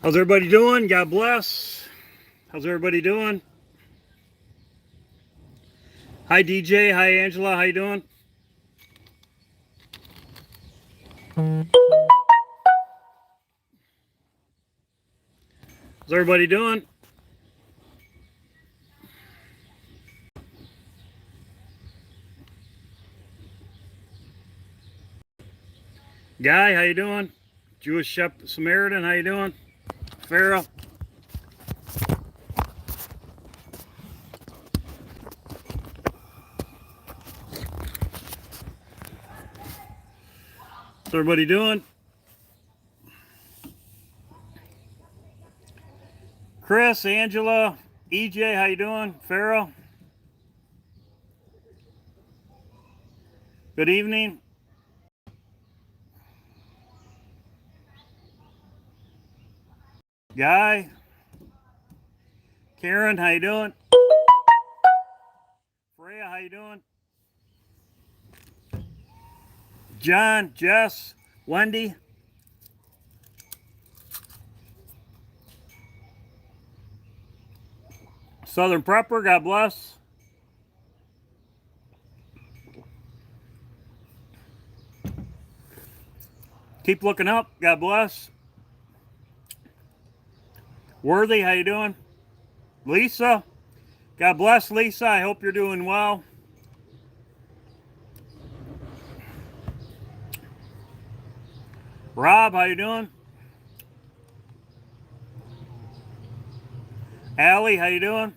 How's everybody doing? God bless. How's everybody doing? Hi DJ. Hi Angela. How you doing? How's everybody doing? Guy, how you doing? Jewish Shepherd Samaritan, how you doing? Farrell. How's everybody doing? Chris, Angela, EJ, how you doing? Farrell. Good evening. Guy. Karen, how you doing? Freya, how you doing? John, Jess, Wendy. Southern Prepper, God bless. Keep looking up, God bless. Worthy, how you doing? Lisa, God bless Lisa. I hope you're doing well. Rob, how you doing? Allie, how you doing?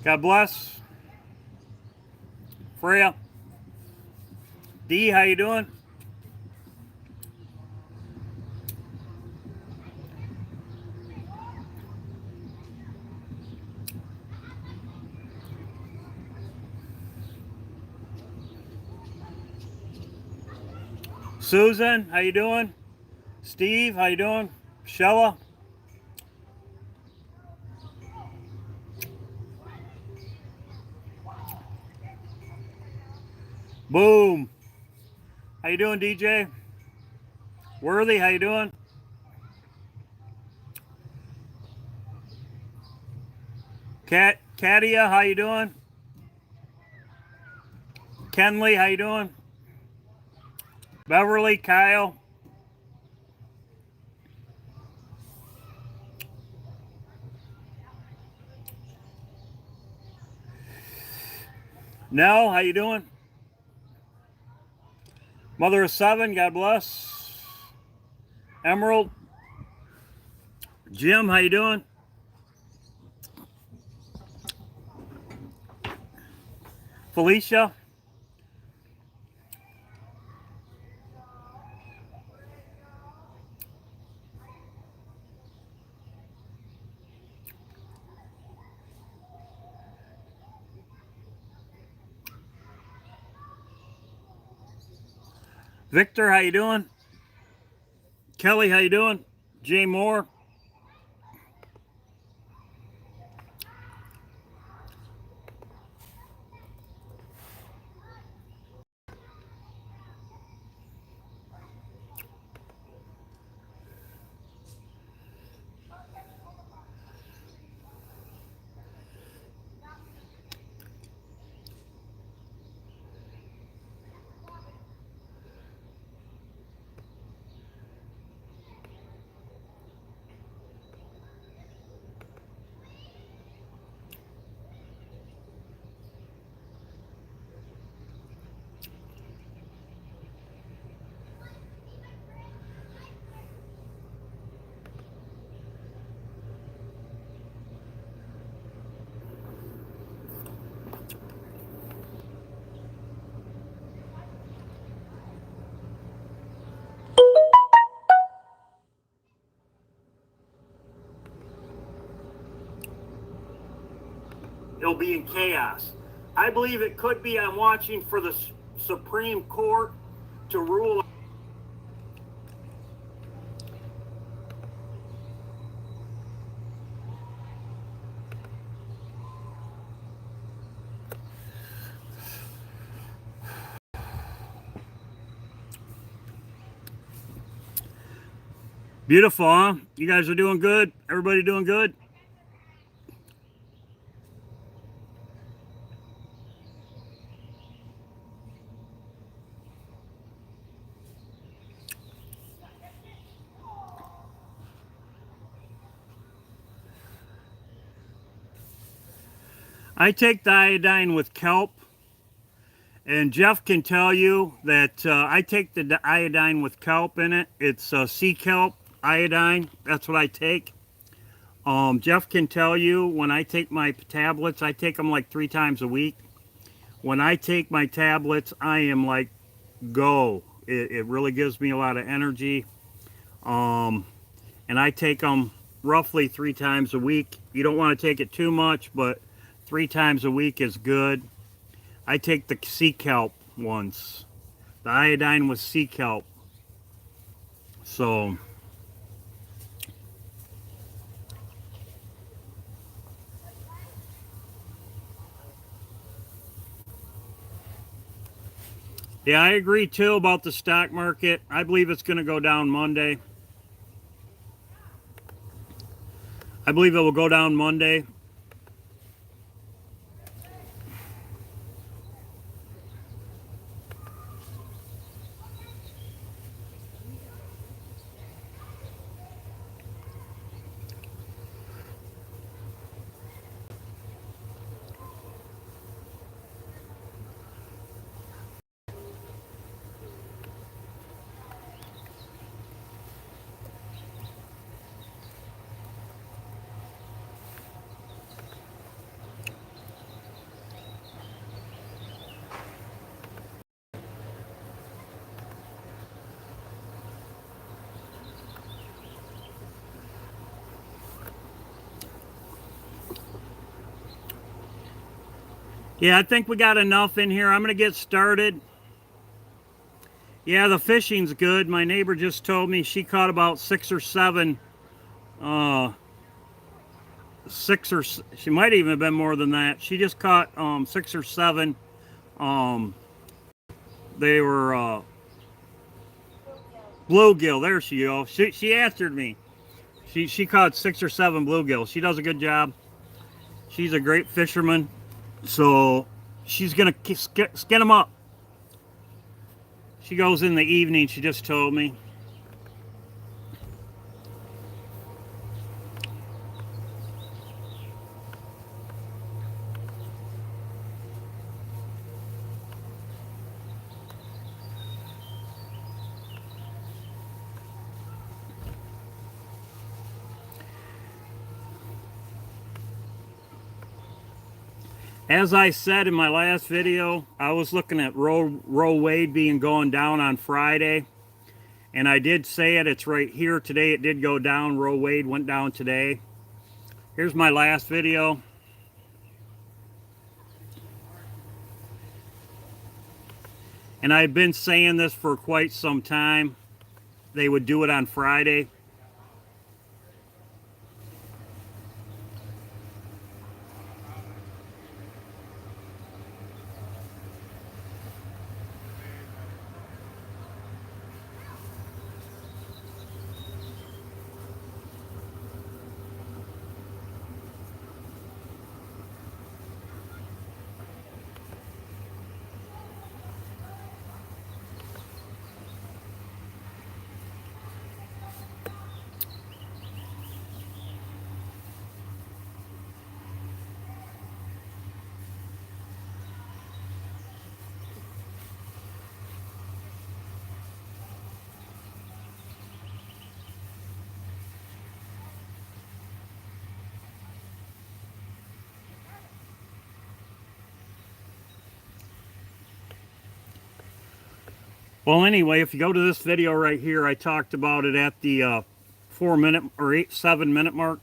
God bless. Freya. Dee, how you doing? Susan, how you doing? Steve, how you doing? Shella. Boom. How you doing, DJ? Worthy, how you doing? Katia, how you doing? Kenley, how you doing? Beverly, Kyle. Nell, how you doing? Mother of seven, God bless. Emerald. Jim, how you doing? Felicia. Victor, how you doing? Kelly, how you doing? Jay Moore. It'll be in chaos. I believe it could be. I'm watching for the Supreme Court to rule. Beautiful, huh? You guys are doing good? Everybody doing good? I take the iodine with kelp, and Jeff can tell you that I take the iodine with kelp in it. It's sea kelp iodine. That's what I take. Jeff can tell you when I take my tablets, I take them like 3 times a week. When I take my tablets, I am like, go. It really gives me a lot of energy. Um, and I take them roughly 3 times a week. You don't want to take it too much, but 3 times a week is good. I take the sea kelp ones. The iodine with sea kelp. So, yeah, I agree too about the stock market. I believe it's going to go down Monday. I believe it will go down Monday. Yeah, I think we got enough in here. I'm going to get started. Yeah, the fishing's good. My neighbor just told me she caught about 6 or 7. Uh, she might even have been more than that. She just caught 6 or 7. Um, they were bluegill. There she goes. She answered me. She caught 6 or 7 bluegill. She does a good job. She's a great fisherman. So she's gonna skin them up. She goes in the evening. She just told me. As I said in my last video, I was looking at Roe Wade being going down on Friday. And I did say it. It's right here. Today it did go down. Roe Wade went down today. Here's my last video. And I've been saying this for quite some time. They would do it on Friday. Well, anyway, if you go to this video right here, I talked about it at the 4 minute or 7 minute mark.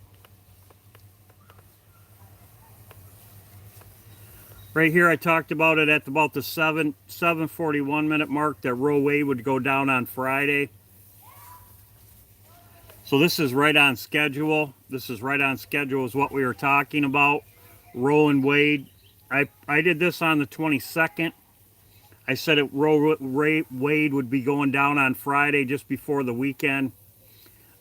Right here, I talked about it at about the 7:41 minute mark that Roe Wade would go down on Friday. So this is right on schedule. This is right on schedule is what we were talking about. Roe and Wade. I did this on the 22nd. I said Roe Wade would be going down on Friday just before the weekend.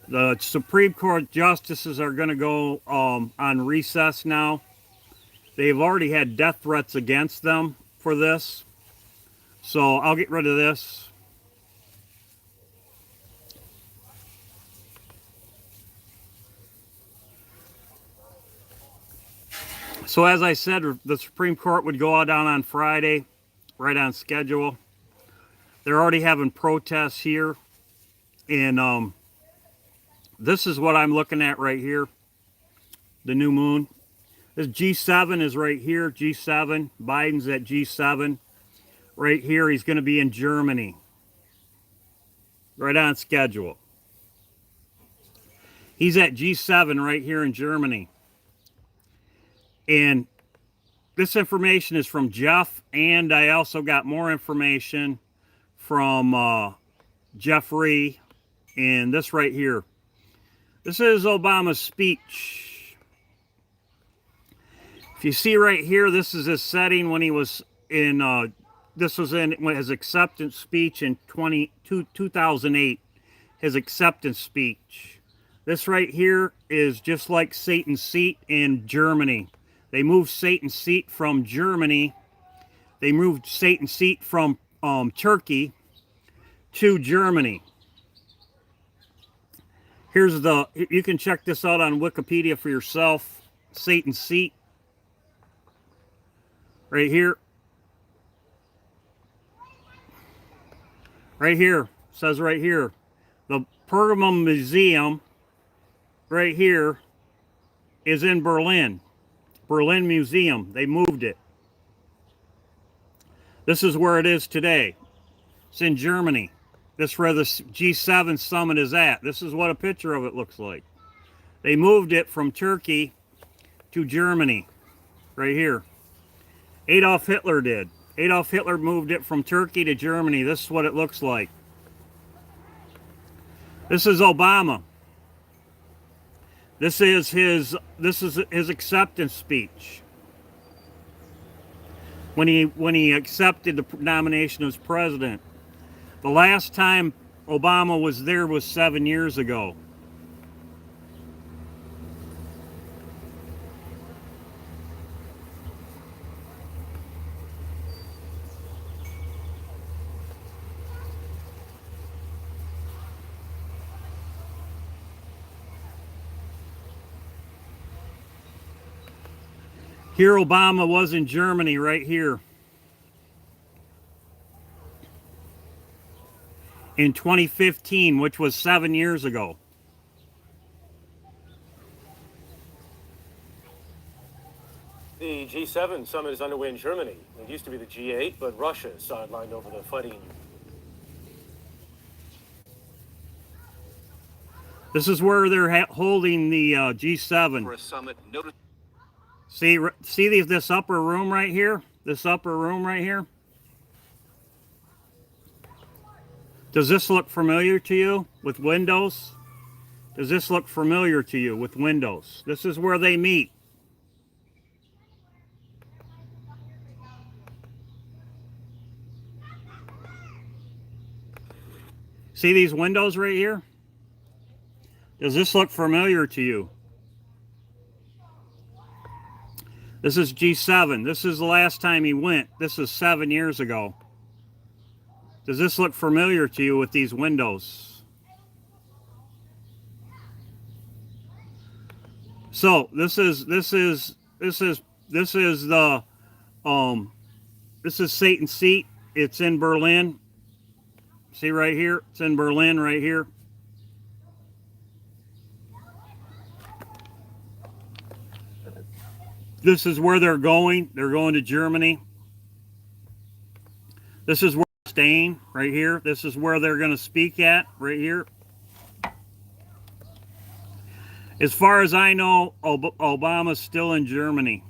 The Supreme Court justices are going to go on recess now. They've already had death threats against them for this. So I'll get rid of this. So as I said, the Supreme Court would go down on Friday, right on schedule. They're already having protests here. And this is what I'm looking at right here. The new moon. This G7 is right here. G7. Biden's at G7. Right here, he's going to be in Germany. Right on schedule. He's at G7 right here in Germany. And this information is from Jeff, and I also got more information from Jeffrey, and this right here. This is Obama's speech. If you see right here, this is his setting when he was in, this was in his acceptance speech in 2008, his acceptance speech. This right here is just like Satan's seat in Germany. They moved Satan's seat from Germany. They moved Satan's seat from Turkey to Germany. Here's the, you can check this out on Wikipedia for yourself. Satan's seat. Right here. Right here. Says right here. The Pergamum Museum right here is in Berlin. Berlin Museum. They moved it. This is where it is today. It's in Germany. This is where the G7 summit is at. This is what a picture of it looks like. They moved it from Turkey to Germany. Right here. Adolf Hitler did. Adolf Hitler moved it from Turkey to Germany. This is what it looks like. This is Obama. This is his acceptance speech. When he accepted the nomination as president. The last time Obama was there was 7 years ago. Here Obama was in Germany right here. In 2015, which was 7 years ago. The G7 summit is underway in Germany. It used to be the G8, but Russia is sidelined over the fighting. This is where they're holding the G7. For a summit, See this upper room right here? This upper room right here? Does this look familiar to you with windows? Does this look familiar to you with windows? This is where they meet. See these windows right here? Does this look familiar to you? This is G7. This is the last time he went. This is 7 years ago. Does this look familiar to you with these windows? So this is Satan's seat. It's in Berlin. See right here? It's in Berlin right here. This is where they're going. They're going to Germany. This is where they're staying right here. This is where they're going to speak at right here. As far as I know, Obama's still in Germany.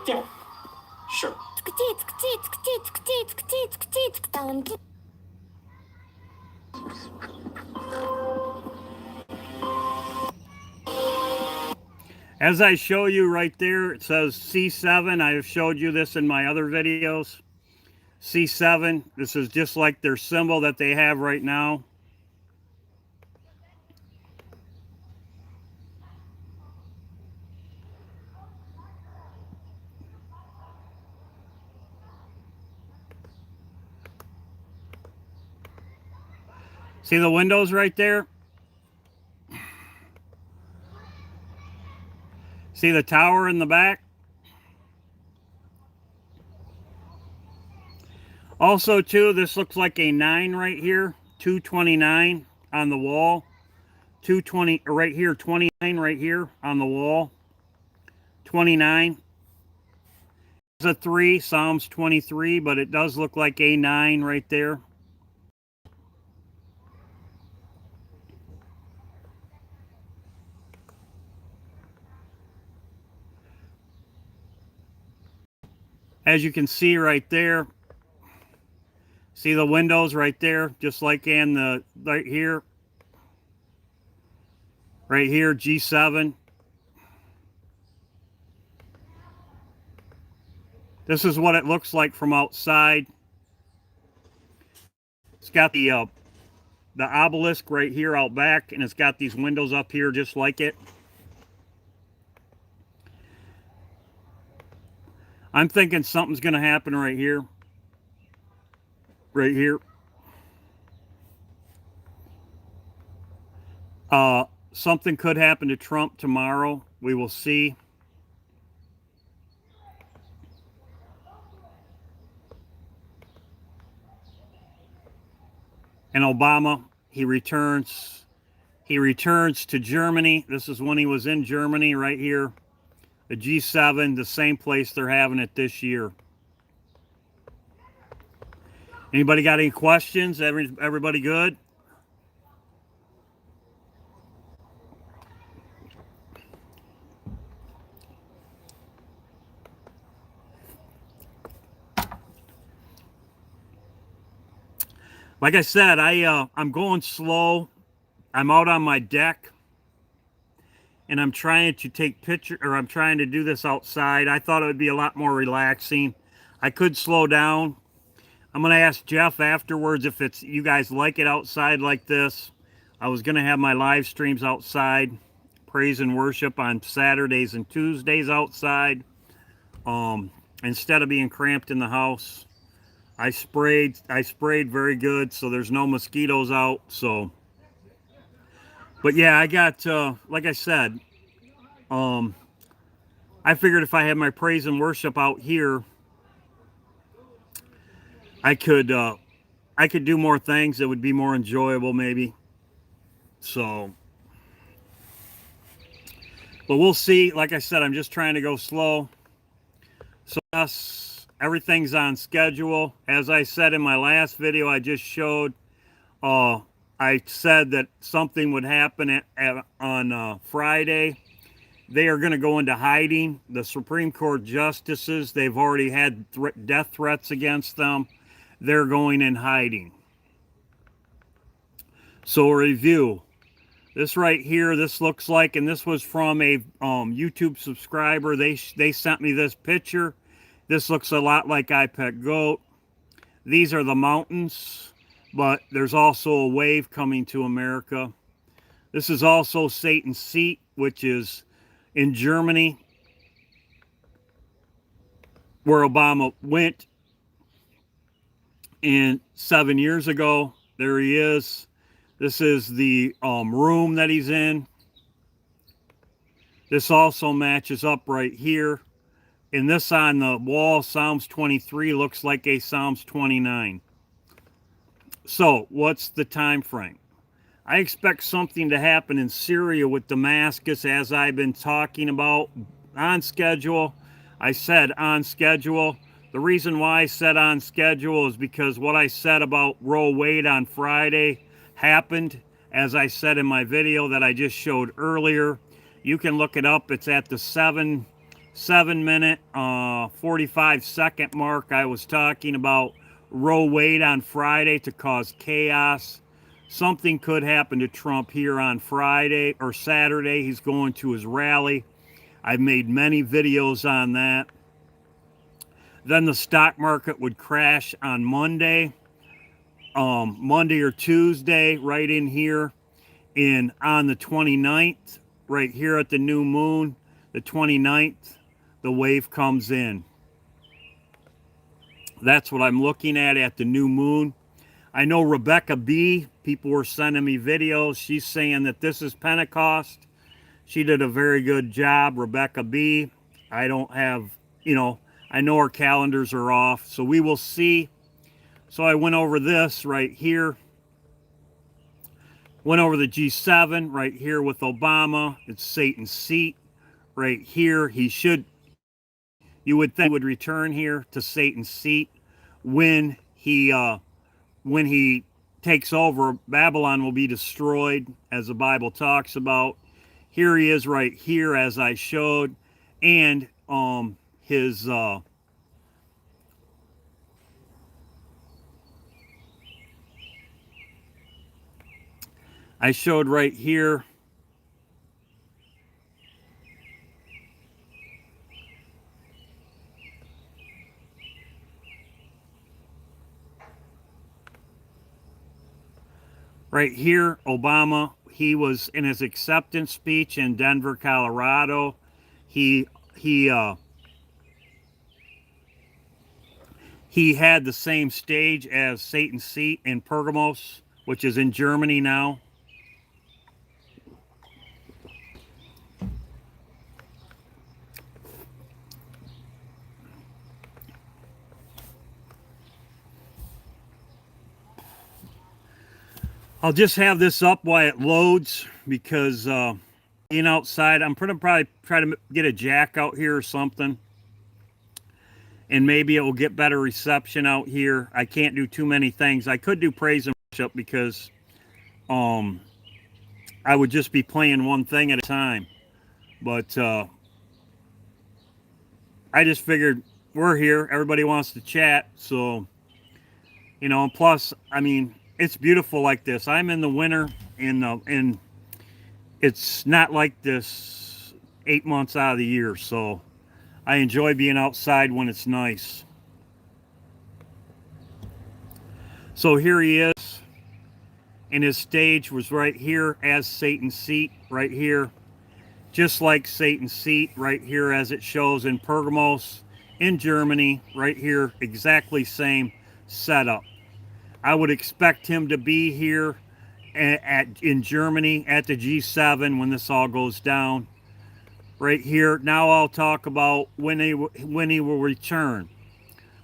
Yeah, sure. As I show you right there, it says C7. I have showed you this in my other videos. C7, this is just like their symbol that they have right now. See the windows right there? See the tower in the back? Also, too, this looks like a 9 right here. 229 on the wall. 220 right here, 29 right here on the wall. 29. It's a 3, Psalms 23, but it does look like a 9 right there. As you can see right there, see the windows right there, just like in the right here, G7. This is what it looks like from outside. It's got the obelisk right here out back, and it's got these windows up here just like it. I'm thinking something's going to happen right here. Right here. Something could happen to Trump tomorrow. We will see. And Obama, he returns to Germany. This is when he was in Germany right here. The G7, the same place they're having it this year. Anybody got any questions? Everybody good? Like I said, I'm going slow. I'm out on my deck, and I'm trying to take pictures, or I'm trying to do this outside. I thought it would be a lot more relaxing. I could slow down. I'm going to ask Jeff afterwards if you guys like it outside like this. I was going to have my live streams outside, praise and worship on Saturdays and Tuesdays outside, instead of being cramped in the house. I sprayed very good, so there's no mosquitoes out. So, but yeah, I got like I said, I figured if I had my praise and worship out here, I could do more things that would be more enjoyable, maybe. So, but we'll see. Like I said, I'm just trying to go slow. So yes, everything's on schedule. As I said in my last video, I just showed. I said that something would happen on Friday. They are going to go into hiding. The Supreme Court justices, they've already had death threats against them. They're going in hiding. So a review. This right here, this looks like, and this was from a YouTube subscriber. They sent me this picture. This looks a lot like iPet Goat. These are the mountains, but there's also a wave coming to America. This is also Satan's seat, which is in Germany, where Obama went 7 years ago. There he is. This is the room that he's in. This also matches up right here. And this on the wall, Psalms 23, looks like a Psalms 29. So, what's the time frame? I expect something to happen in Syria with Damascus, as I've been talking about, on schedule. I said on schedule. The reason why I said on schedule is because what I said about Roe Wade on Friday happened, as I said in my video that I just showed earlier. You can look it up. It's at the 7 7-minute, 45-second mark, I was talking about Roe Wade on Friday to cause chaos. Something could happen to Trump here on Friday or Saturday. He's going to his rally. I've made many videos on that. Then the stock market would crash on Monday. Monday or Tuesday, right in here. On the 29th, right here at the new moon, the 29th, the wave comes in. That's what I'm looking at the new moon. I know Rebecca B, people were sending me videos. She's saying that this is Pentecost. She did a very good job, Rebecca B. I don't have, I know our calendars are off, so we will see. So I went over this right here. Went over the G7 right here with Obama. It's Satan's seat right here. You would think he would return here to Satan's seat when he takes over. Babylon will be destroyed, as the Bible talks about. Here he is right here, as I showed, and his I showed right here. Right here, Obama, he was in his acceptance speech in Denver, Colorado. He had the same stage as Satan's seat in Pergamos, which is in Germany now. I'll just have this up while it loads because being outside, I'm probably try to get a jack out here or something. And maybe it will get better reception out here. I can't do too many things. I could do praise and worship because I would just be playing one thing at a time. But I just figured we're here. Everybody wants to chat. So, and plus, I mean, it's beautiful like this. I'm in the winter, and it's not like this 8 months out of the year. So I enjoy being outside when it's nice. So here he is. And his stage was right here as Satan's seat, right here. Just like Satan's seat, right here as it shows in Pergamos, in Germany, right here, exactly same setup. I would expect him to be here in Germany at the G7 when this all goes down. Right here. Now I'll talk about when he will return.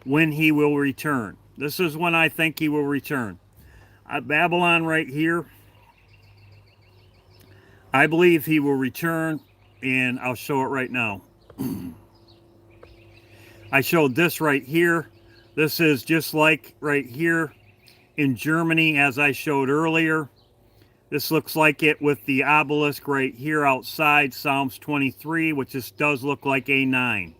When he will return. This is when I think he will return. Babylon right here. I believe he will return, and I'll show it right now. I showed this right here. This is just like right here in Germany, as I showed earlier. This looks like it with the obelisk right here outside Psalms 23, which just does look like A9.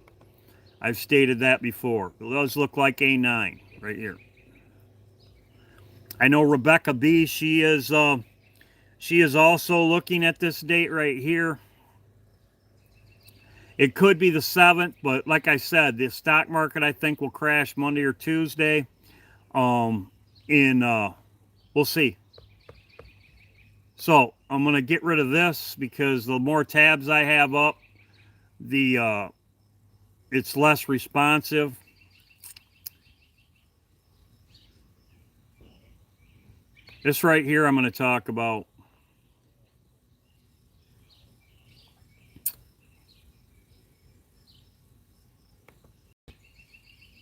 I've stated that before. It does look like A9 right here. I know Rebecca B, she is also looking at this date right here. It could be the 7th, but like I said, the stock market I think will crash Monday or Tuesday. We'll see. So I'm gonna get rid of this because the more tabs I have up, it's less responsive. This right here I'm going to talk about.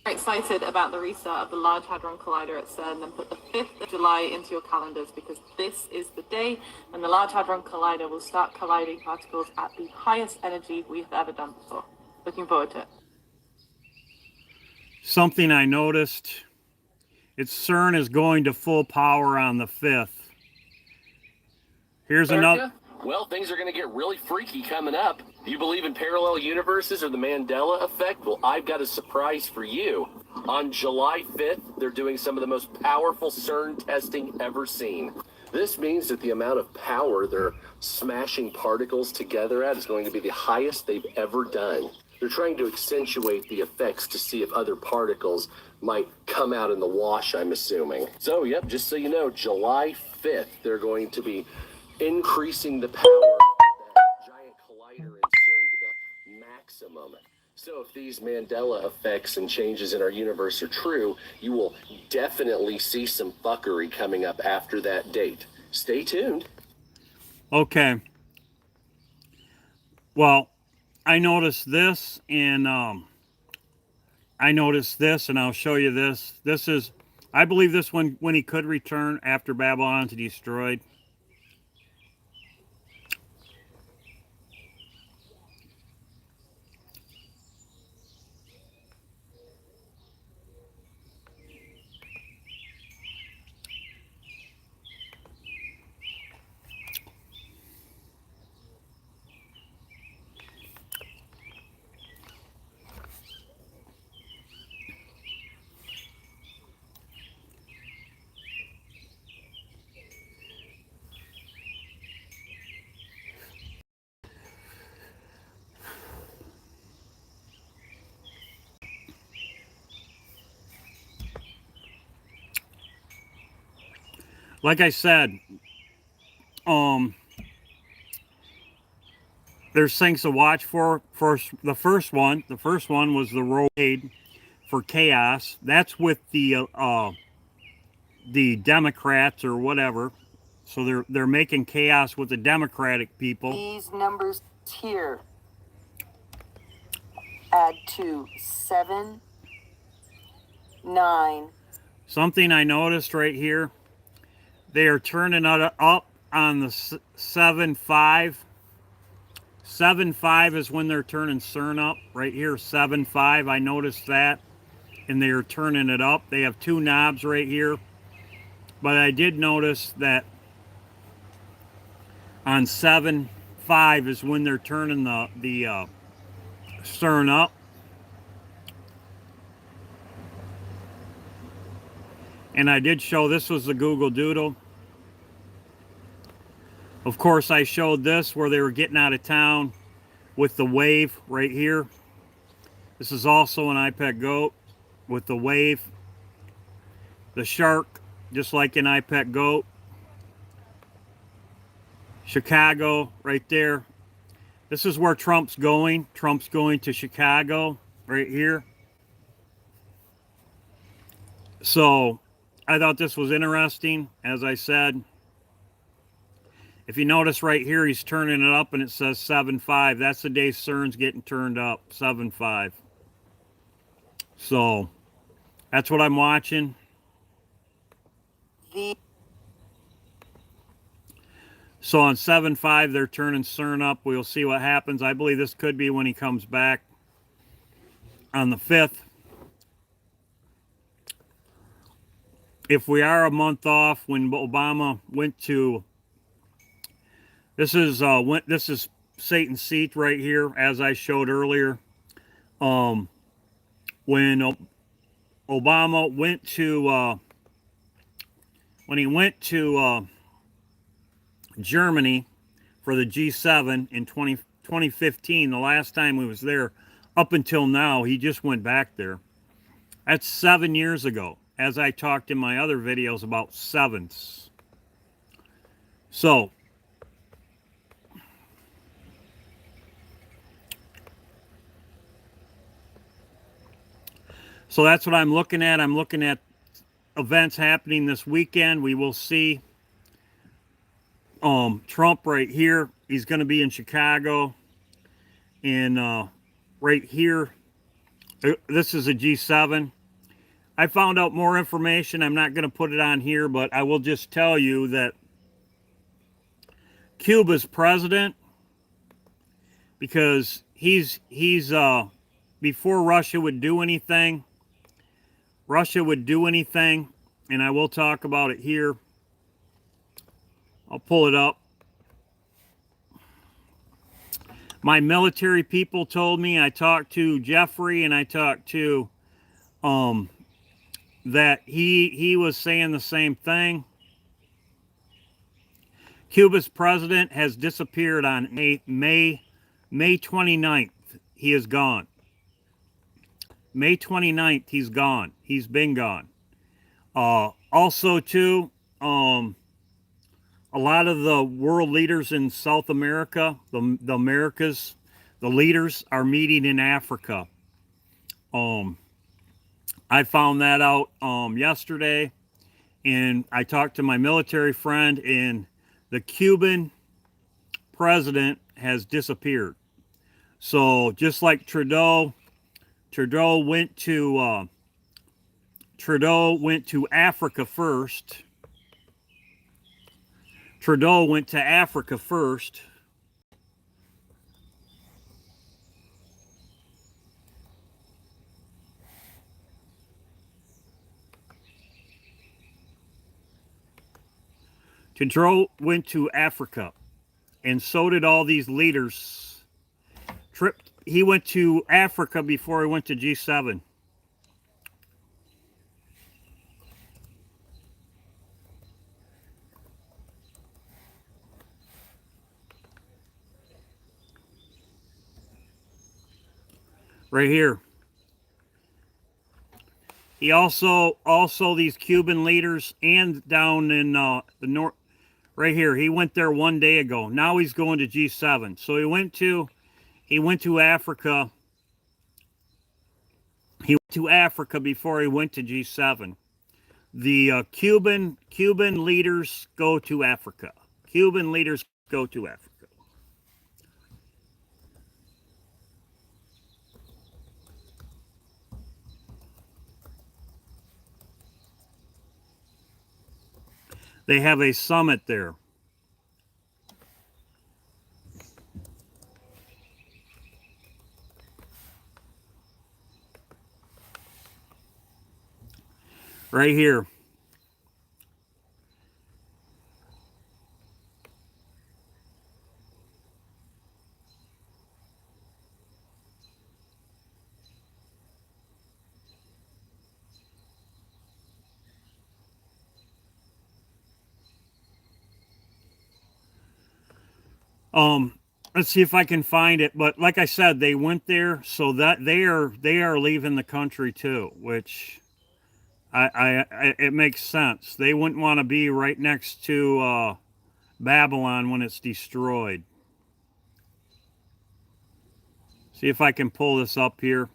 Excited about the restart of the Large Hadron Collider at CERN, then put the 5th of July into your calendars because this is the day when the Large Hadron Collider will start colliding particles at the highest energy we've ever done before. Looking forward to it. Something I noticed, CERN is going to full power on the 5th. Here's another. Well, things are going to get really freaky coming up. You believe in parallel universes or the Mandela effect? Well, I've got a surprise for you. On July 5th, they're doing some of the most powerful CERN testing ever seen. This means that the amount of power they're smashing particles together at is going to be the highest they've ever done. They're trying to accentuate the effects to see if other particles might come out in the wash, I'm assuming. So, yep, just so you know, July 5th, they're going to be increasing the power of that giant collider in CERN to the maximum. So if these Mandela effects and changes in our universe are true, you will definitely see some fuckery coming up after that date. Stay tuned. Okay. Well, I noticed this, and I'll show you this. This is, I believe this one when he could return after Babylon's destroyed. Like I said, there's things to watch for. The first one was the road for chaos. That's with the Democrats or whatever. So they're making chaos with the Democratic people. These numbers here add to 7, 9. Something I noticed right here, they are turning it up on the 7.5. 7.5 is when they're turning CERN up. Right here, 7.5. I noticed that. And they are turning it up. They have two knobs right here. But I did notice that on 7.5 is when they're turning the CERN up. And I did show, this was the Google Doodle. Of course, I showed this where they were getting out of town with the wave right here. This is also an iPet Goat with the wave. The shark, just like an iPet Goat. Chicago, right there. This is where Trump's going. Trump's going to Chicago, right here. So, I thought this was interesting, as I said. If you notice right here, he's turning it up and it says 7.5. That's the day CERN's getting turned up, 7.5. So, that's what I'm watching. So on 7.5, they're turning CERN up. We'll see what happens. I believe this could be when he comes back on the 5th. If we are a month off, when Obama went to, this is Satan's seat right here, as I showed earlier. When Obama went to, when he went to Germany for the G7 in 2015, the last time he was there, up until now, he just went back there. That's 7 years ago, as I talked in my other videos about sevens. So, that's what I'm looking at. I'm looking at events happening this weekend. We will see Trump right here. He's going to be in Chicago. And right here, this is a G7. I found out more information. I'm not going to put it on here, but I will just tell you that Cuba's president, because he's before Russia would do anything, and I will talk about it here. I'll pull it up. My military people told me, I talked to Jeffrey and I talked to that he was saying the same thing. Cuba's president has disappeared on May 29th. He is gone. May 29th, he's gone. He's been gone. Also, too, a lot of the world leaders in South America, the Americas, the leaders are meeting in Africa. I found that out yesterday, and I talked to my military friend, and the Cuban president has disappeared. So just like Trudeau went to Africa first. Trudeau went to Africa first. Trudeau went to Africa, and so did all these leaders. He went to Africa before he went to G7. Right here. He also these Cuban leaders, and down in the north, right here. He went there one day ago. Now he's going to G7. So he went to Africa. He went to Africa before he went to G7. The Cuban leaders go to Africa. Cuban leaders go to Africa. They have a summit there. Right here. Let's see if I can find it. But like I said, they went there, so that they are leaving the country too, which it makes sense. They wouldn't want to be right next to Babylon when it's destroyed. See if I can pull this up here.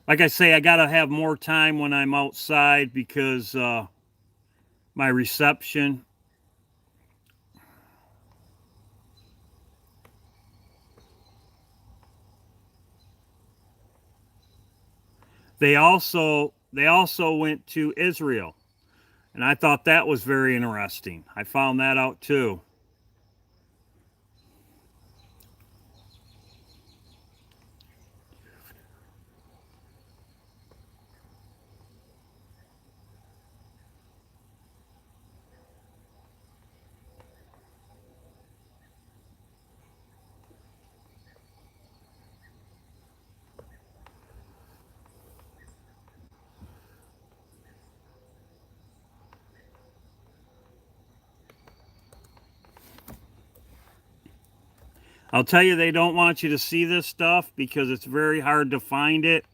Like I say, I gotta have more time when I'm outside because my reception. They also went to Israel, and I thought that was very interesting. I found that out too. I'll tell you, they don't want you to see this stuff because it's very hard to find it.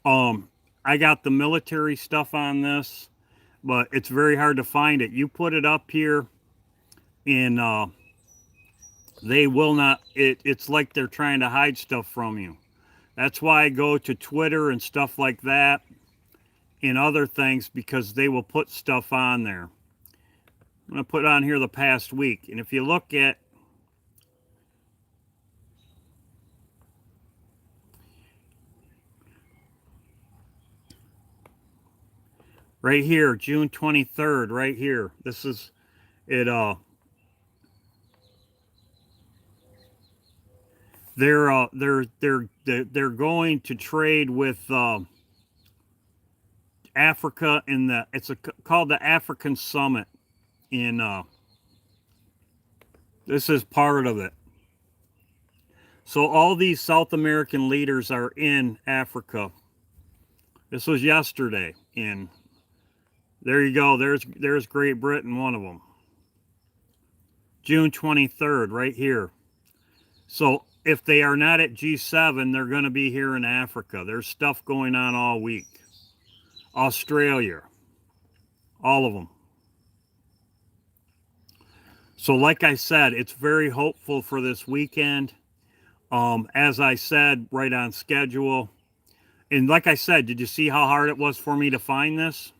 I got the military stuff on this, but it's very hard to find it. You put it up here, and they will not. It's like they're trying to hide stuff from you. That's why I go to Twitter and stuff like that and other things, because they will put stuff on there. I'm going to put on here the past week. And if you look at right here, June 23rd, right here. This is it. They're going to trade with Africa in the. It's called the African Summit. In this is part of it. So all these South American leaders are in Africa. This was yesterday. And there you go. There's Great Britain, one of them. June 23rd, right here. So if they are not at G7, they're going to be here in Africa. There's stuff going on all week. Australia. All of them. So like I said, it's very hopeful for this weekend. As I said, right on schedule. And like I said, did you see how hard it was for me to find this?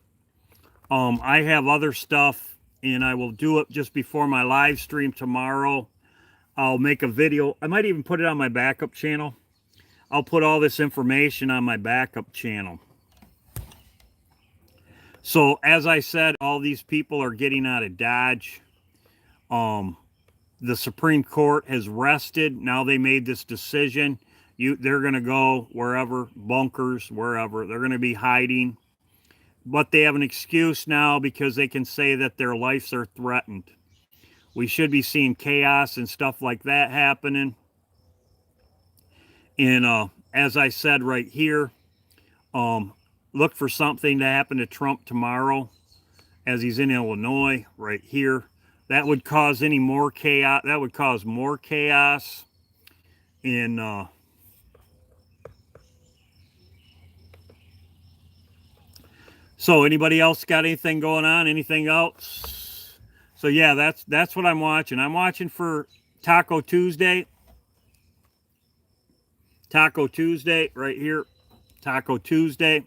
I have other stuff, and I will do it just before my live stream tomorrow. I'll make a video. I might even put it on my backup channel. I'll put all this information on my backup channel. So, as I said, all these people are getting out of Dodge. The Supreme Court has rested. Now they made this decision. They're going to go wherever, bunkers, wherever. They're going to be hiding. But they have an excuse now because they can say that their lives are threatened. We should be seeing chaos and stuff like that happening. And as I said right here, look for something to happen to Trump tomorrow as he's in Illinois right here. That would cause any more chaos. That would cause more chaos. And so anybody else got anything going on? Anything else? So yeah, that's what I'm watching. I'm watching for Taco Tuesday. Taco Tuesday right here. Taco Tuesday.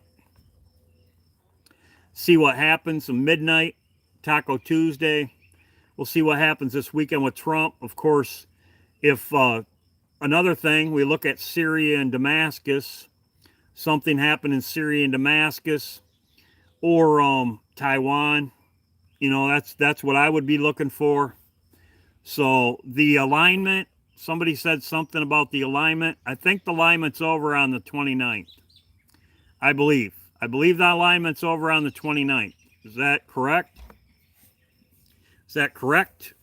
See what happens at midnight. Taco Tuesday. We'll see what happens this weekend with Trump. Of course, if another thing, we look at Syria and Damascus. Something happened in Syria and Damascus, or Taiwan. You know, that's what I would be looking for. So the alignment, somebody said something about the alignment. I think the alignment's over on the 29th. I believe the alignment's over on the 29th. Is that correct? Is that correct?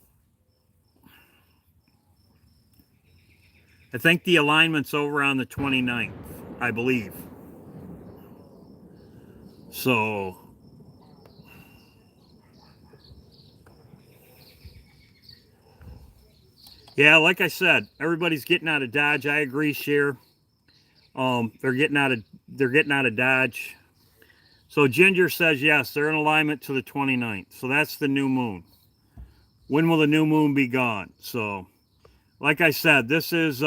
I think the alignment's over on the 29th, I believe. So, yeah, like I said, everybody's getting out of Dodge. I agree, Cher. They're getting out of Dodge. So Ginger says yes, they're in alignment to the 29th. So that's the new moon. When will the new moon be gone? So, like I said, this is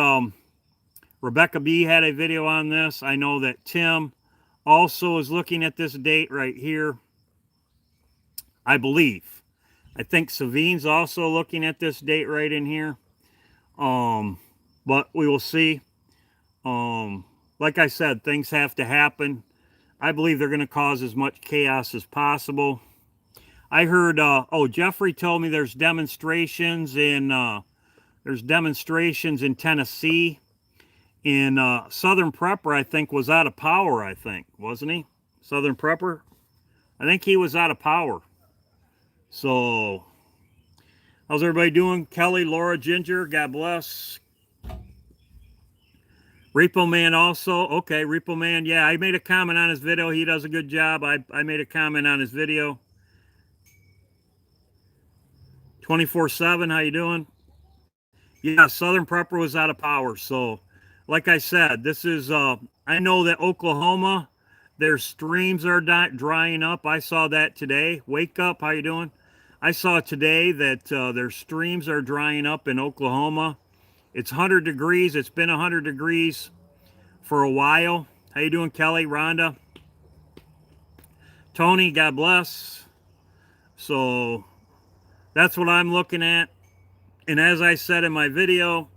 Rebecca B had a video on this. I know that Tim also is looking at this date right here. I believe. I think Savine's also looking at this date right in here. But we will see. Like I said, things have to happen. I believe they're going to cause as much chaos as possible. I heard, Jeffrey told me there's demonstrations in Tennessee. In Southern Prepper, I think, was out of power, I think. Wasn't he? Southern Prepper? I think he was out of power. So, how's everybody doing? Kelly, Laura, Ginger, God bless. Repo Man also. Okay, Repo Man. Yeah, I made a comment on his video. He does a good job. I made a comment on his video. 24/7, how you doing? Yeah, Southern Prepper was out of power. So, like I said, this is, I know that Oklahoma, their streams are drying up. I saw that today. Wake Up, how you doing? I saw today that their streams are drying up in Oklahoma. It's 100 degrees. It's been 100 degrees for a while. How you doing, Kelly, Rhonda? Tony, God bless. So that's what I'm looking at. And as I said in my video,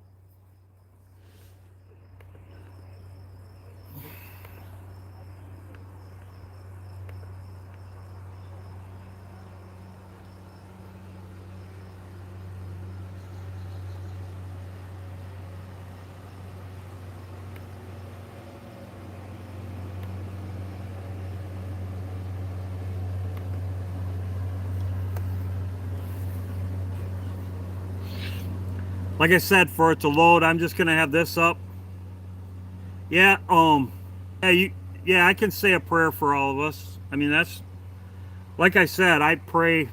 like I said, for it to load, I'm just gonna have this up. Yeah, yeah, I can say a prayer for all of us. I mean, that's, like I said, I pray,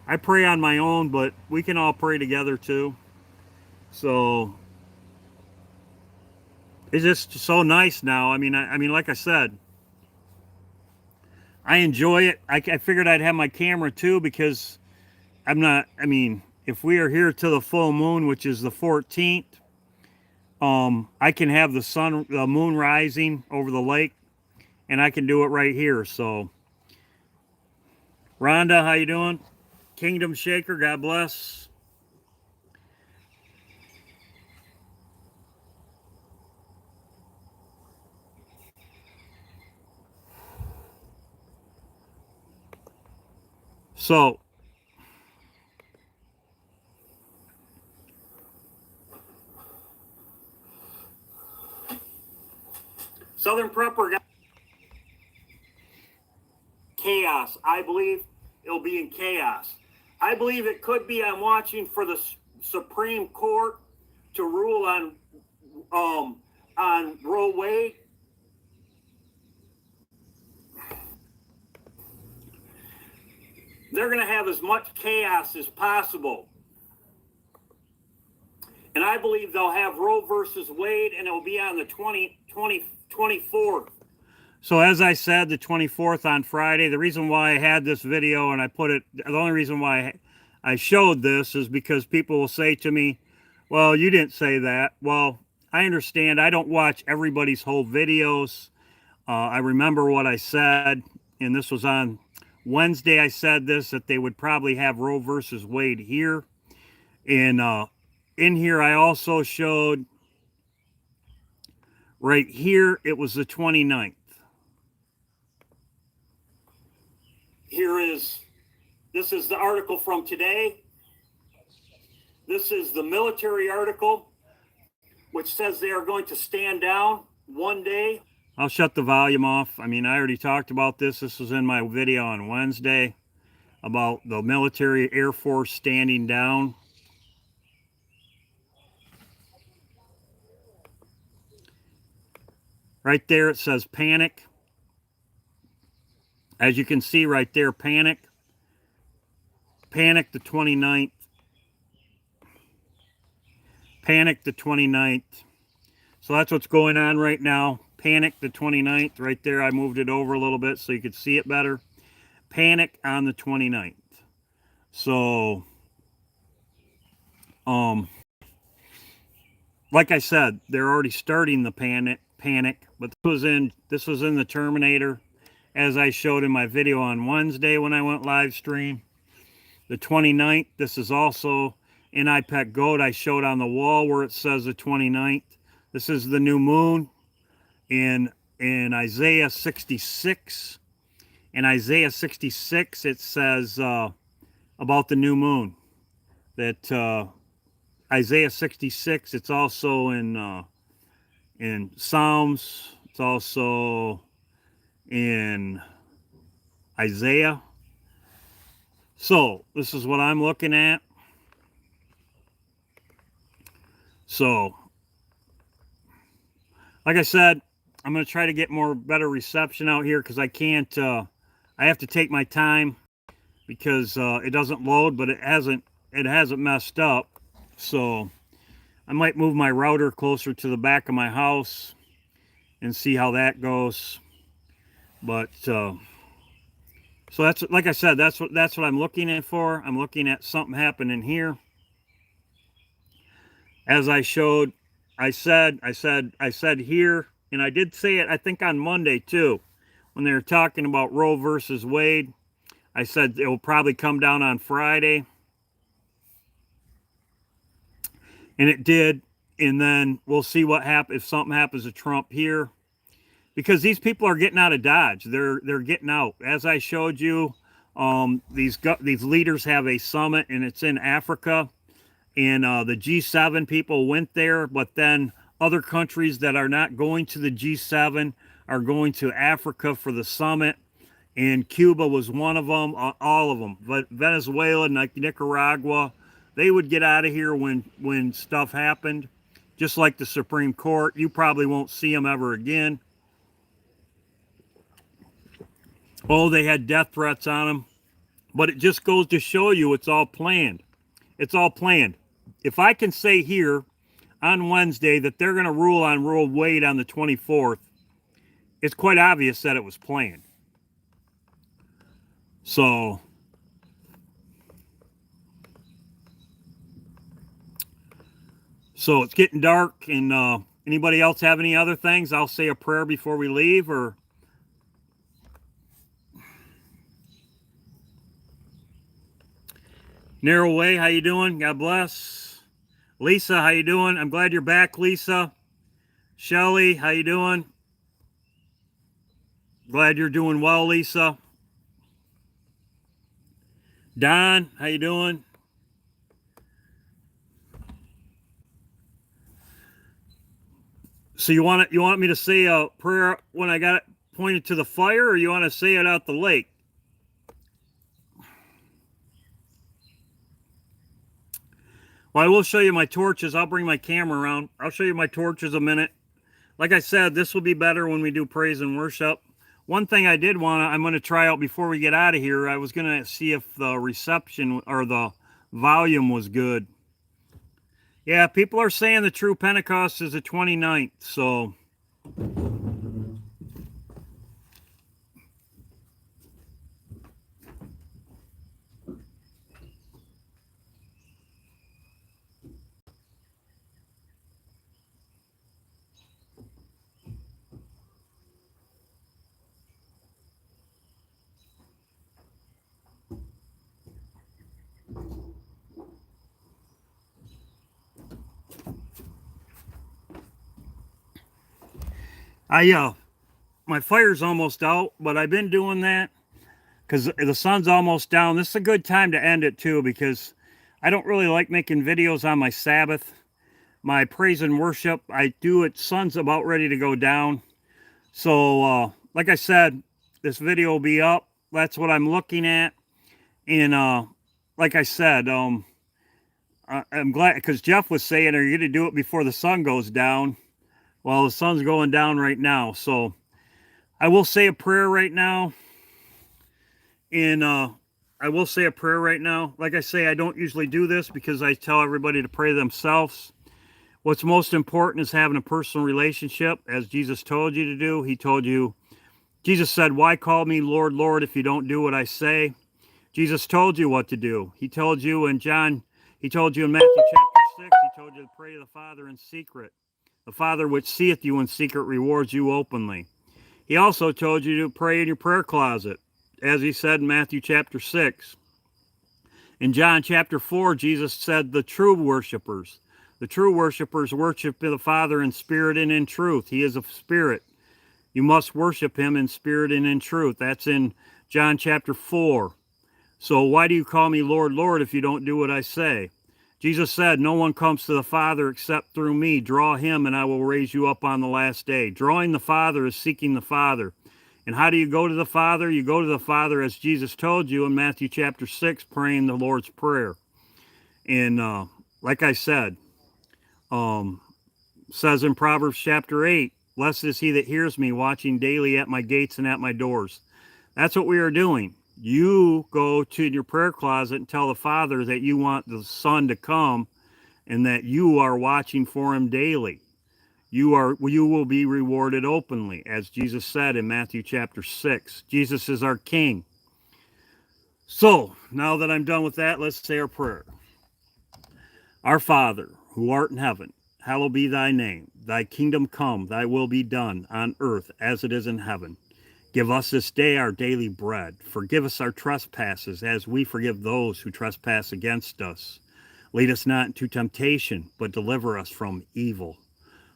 I pray on my own, but we can all pray together too. So it's just so nice now. I mean, like I said, I enjoy it. I figured I'd have my camera too because I'm not. I mean, if we are here to the full moon, which is the 14th, I can have the moon rising over the lake, and I can do it right here. So, Rhonda, how you doing? Kingdom Shaker, God bless. So, Southern Prepper got chaos. I believe it'll be in chaos. I believe it could be. I'm watching for the Supreme Court to rule on Roe Wade. They're going to have as much chaos as possible. And I believe they'll have Roe versus Wade, and it'll be on the 24th. So as I said, the 24th on Friday, the reason why I had this video and I put it, the only reason why I showed this is because people will say to me, well, you didn't say that. Well, I understand. I don't watch everybody's whole videos. I remember what I said, and this was on Wednesday. I said this, that they would probably have Roe versus Wade here. And in here, I also showed right here, it was the 29th. This is the article from today. This is the military article, which says they are going to stand down one day. I'll shut the volume off. I mean, I already talked about this. This was in my video on Wednesday about the military Air Force standing down. Right there, it says panic. As you can see right there, panic. Panic the 29th. Panic the 29th. So that's what's going on right now. Panic the 29th. Right there, I moved it over a little bit so you could see it better. Panic on the 29th. So, like I said, they're already starting the panic. But this was in the Terminator, as I showed in my video on Wednesday when I went live stream. The 29th, this is also in iPet Goat. I showed on the wall where it says the 29th. This is the new moon in Isaiah 66. In Isaiah 66, it says about the new moon. That Isaiah 66, it's also in Psalms. It's also in Isaiah. So this is what I'm looking at. So, like I said, I'm going to try to get better reception out here because I can't, I have to take my time because it doesn't load, but it hasn't messed up. So I might move my router closer to the back of my house and see how that goes. But so that's, like I said, that's what I'm looking at for. I'm looking at something happening here. As I showed, I said here, and I did say it, I think on Monday too, when they were talking about Roe versus Wade. I said it will probably come down on Friday. And it did. And then we'll see what happens if something happens to Trump here. Because these people are getting out of Dodge. They're getting out. As I showed you, these leaders have a summit, and it's in Africa. And the G7 people went there, but then other countries that are not going to the G7 are going to Africa for the summit. And Cuba was one of them, all of them. But Venezuela, Nicaragua, They would get out of here when stuff happened, just like the Supreme Court. You probably won't see them ever again. Oh, they had death threats on them. But it just goes to show you it's all planned. It's all planned. If I can say here on Wednesday that they're going to rule on Roe Wade on the 24th, it's quite obvious that it was planned. So it's getting dark, and anybody else have any other things? I'll say a prayer before we leave, or Narrow Way, how you doing? God bless. Lisa, how you doing? I'm glad you're back, Lisa. Shelly, how you doing? Glad you're doing well, Lisa. Don, how you doing? So you want me to say a prayer when I got it pointed to the fire, or you want to say it out the lake? Well, I will show you my torches. I'll bring my camera around. I'll show you my torches a minute. Like I said, this will be better when we do praise and worship. One thing I'm going to try out before we get out of here, I was going to see if the reception or the volume was good. Yeah, people are saying the true Pentecost is the 29th, so... My fire's almost out, but I've been doing that because the sun's almost down. This is a good time to end it too, because I don't really like making videos on my Sabbath. My praise and worship, I do it, sun's about ready to go down. So, like I said, this video will be up. That's what I'm looking at. And, like I said, I'm glad, because Jeff was saying, are you going to do it before the sun goes down? Well, the sun's going down right now, so I will say a prayer right now. And I will say a prayer right now. Like I say, I don't usually do this because I tell everybody to pray themselves. What's most important is having a personal relationship, as Jesus told you to do. He told you, Jesus said, why call me Lord, Lord, if you don't do what I say? Jesus told you what to do. He told you in he told you in Matthew chapter 6, he told you to pray to the Father in secret. The Father which seeth you in secret rewards you openly. He also told you to pray in your prayer closet, as he said in Matthew chapter 6. In John chapter 4, Jesus said the true worshipers worship the Father in spirit and in truth. He is a spirit. You must worship him in spirit and in truth. That's in John chapter 4. So why do you call me Lord, Lord, if you don't do what I say? Jesus said, no one comes to the Father except through me. Draw him, and I will raise you up on the last day. Drawing the Father is seeking the Father. And how do you go to the Father? You go to the Father as Jesus told you in Matthew chapter 6, praying the Lord's Prayer. And like I said, says in Proverbs chapter 8, blessed is he that hears me, watching daily at my gates and at my doors. That's what we are doing. You go to your prayer closet and tell the Father that you want the Son to come and that you are watching for him daily. You will be rewarded openly, as Jesus said in Matthew chapter 6. Jesus is our King. So, now that I'm done with that, let's say our prayer. Our Father, who art in heaven, hallowed be thy name. Thy kingdom come, thy will be done on earth as it is in heaven. Give us this day our daily bread. Forgive us our trespasses as we forgive those who trespass against us. Lead us not into temptation, but deliver us from evil.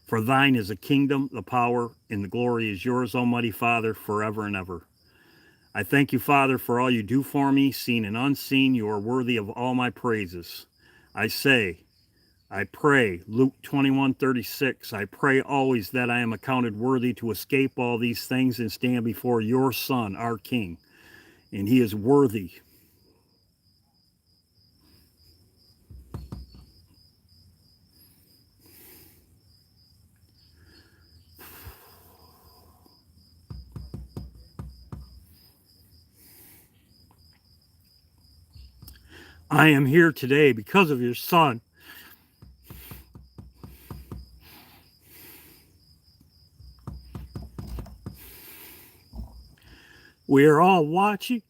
For thine is the kingdom, the power, and the glory is yours, Almighty Father, forever and ever. I thank you, Father, for all you do for me, seen and unseen. You are worthy of all my praises. I pray, Luke 21:36, I pray always that I am accounted worthy to escape all these things and stand before your Son, our King. And he is worthy. I am here today because of your son. We are all watching.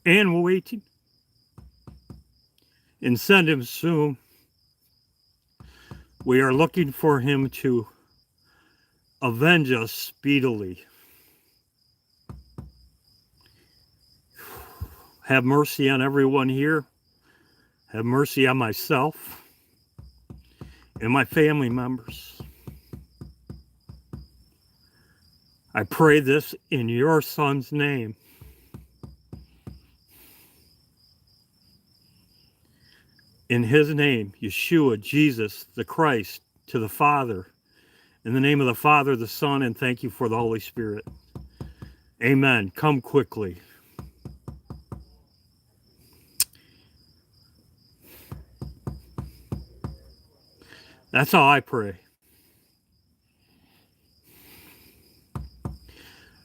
And waiting. And send him soon. We are looking for him to avenge us speedily. Have mercy on everyone here. Have mercy on myself and my family members. I pray this in your son's name. In his name, Yeshua, Jesus, the Christ, to the Father. In the name of the Father, the Son, and thank you for the Holy Spirit. Amen. Come quickly. That's how I pray.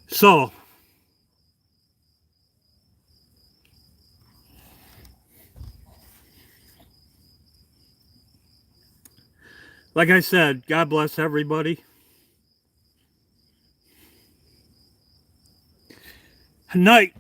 So, like I said, God bless everybody. Night.